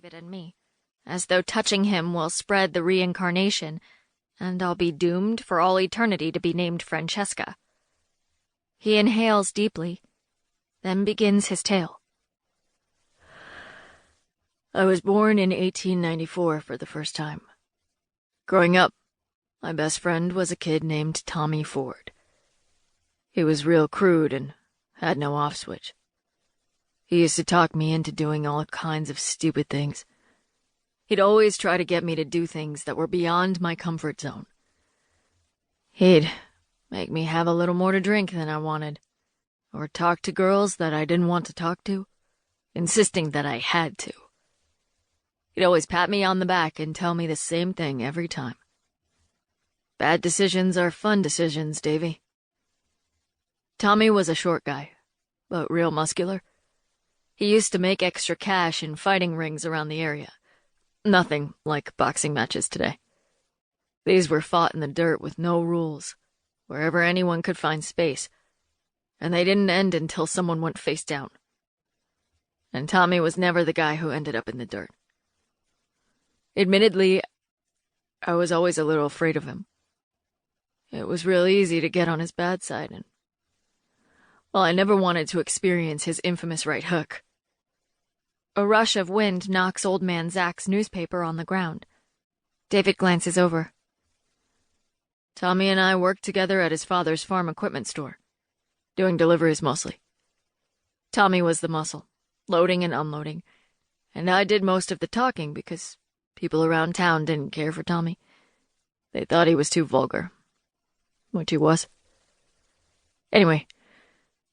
David and me, as though touching him will spread the reincarnation, and I'll be doomed for all eternity to be named Francesca. He inhales deeply, then begins his tale. I was born in 1894 for the first time. Growing up, my best friend was a kid named Tommy Ford. He was real crude and had no off switch. He used to talk me into doing all kinds of stupid things. He'd always try to get me to do things that were beyond my comfort zone. He'd make me have a little more to drink than I wanted, or talk to girls that I didn't want to talk to, insisting that I had to. He'd always pat me on the back and tell me the same thing every time. Bad decisions are fun decisions, Davy. Tommy was a short guy, but real muscular. He used to make extra cash in fighting rings around the area. Nothing like boxing matches today. These were fought in the dirt with no rules, wherever anyone could find space, and they didn't end until someone went face down. And Tommy was never the guy who ended up in the dirt. Admittedly, I was always a little afraid of him. It was real easy to get on his bad side, and, well, I never wanted to experience his infamous right hook. A rush of wind knocks Old Man Zach's newspaper on the ground. David glances over. Tommy and I worked together at his father's farm equipment store, doing deliveries mostly. Tommy was the muscle, loading and unloading, and I did most of the talking because people around town didn't care for Tommy. They thought he was too vulgar, which he was. Anyway,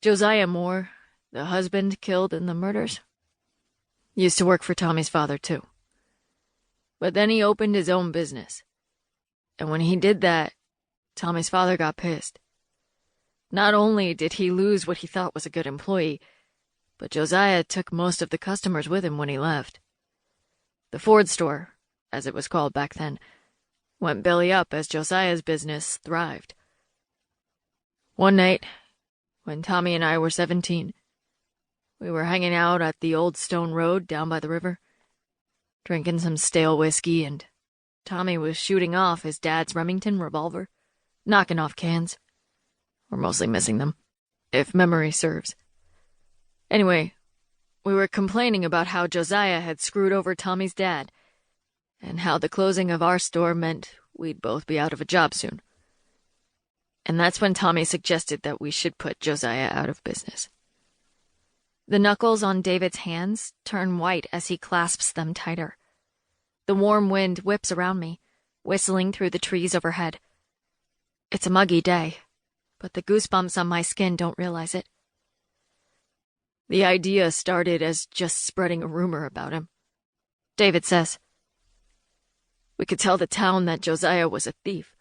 Josiah Moore, the husband killed in the murders, used to work for Tommy's father, too. But then he opened his own business. And when he did that, Tommy's father got pissed. Not only did he lose what he thought was a good employee, but Josiah took most of the customers with him when he left. The Ford store, as it was called back then, went belly up as Josiah's business thrived. One night, when Tommy and I were 17, we were hanging out at the old stone road down by the river, drinking some stale whiskey, and Tommy was shooting off his dad's Remington revolver, knocking off cans, or mostly missing them, if memory serves. Anyway, we were complaining about how Josiah had screwed over Tommy's dad, and how the closing of our store meant we'd both be out of a job soon. And that's when Tommy suggested that we should put Josiah out of business. The knuckles on David's hands turn white as he clasps them tighter. The warm wind whips around me, whistling through the trees overhead. It's a muggy day, but the goosebumps on my skin don't realize it. The idea started as just spreading a rumor about him. David says, we could tell the town that Josiah was a thief,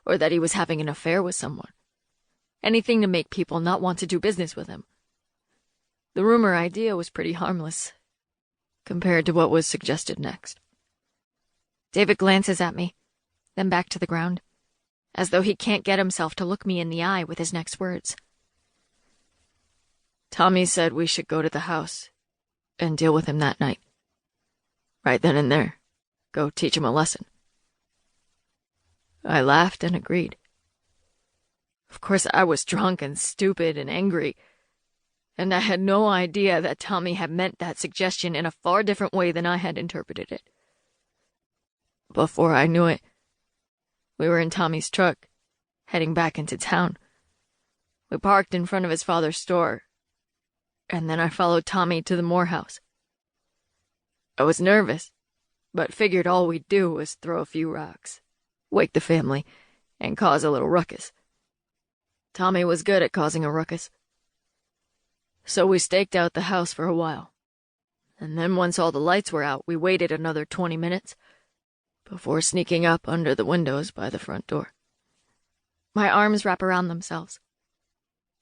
or that he was having an affair with someone. Anything to make people not want to do business with him. The rumor idea was pretty harmless, compared to what was suggested next. David glances at me, then back to the ground, as though he can't get himself to look me in the eye with his next words. Tommy said we should go to the house and deal with him that night. Right then and there, go teach him a lesson. I laughed and agreed. Of course, I was drunk and stupid and angry, and I had no idea that Tommy had meant that suggestion in a far different way than I had interpreted it. Before I knew it, we were in Tommy's truck, heading back into town. We parked in front of his father's store, and then I followed Tommy to the Moore house. I was nervous, but figured all we'd do was throw a few rocks, wake the family, and cause a little ruckus. Tommy was good at causing a ruckus. So we staked out the house for a while, and then once all the lights were out, we waited another 20 minutes before sneaking up under the windows by the front door. My arms wrap around themselves.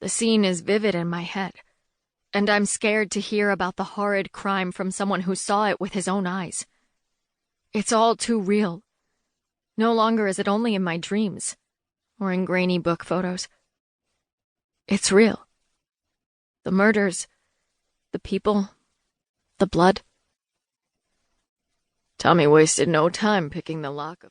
The scene is vivid in my head, and I'm scared to hear about the horrid crime from someone who saw it with his own eyes. It's all too real. No longer is it only in my dreams, or in grainy book photos. It's real. The murders, the people, the blood. Tommy wasted no time picking the lock of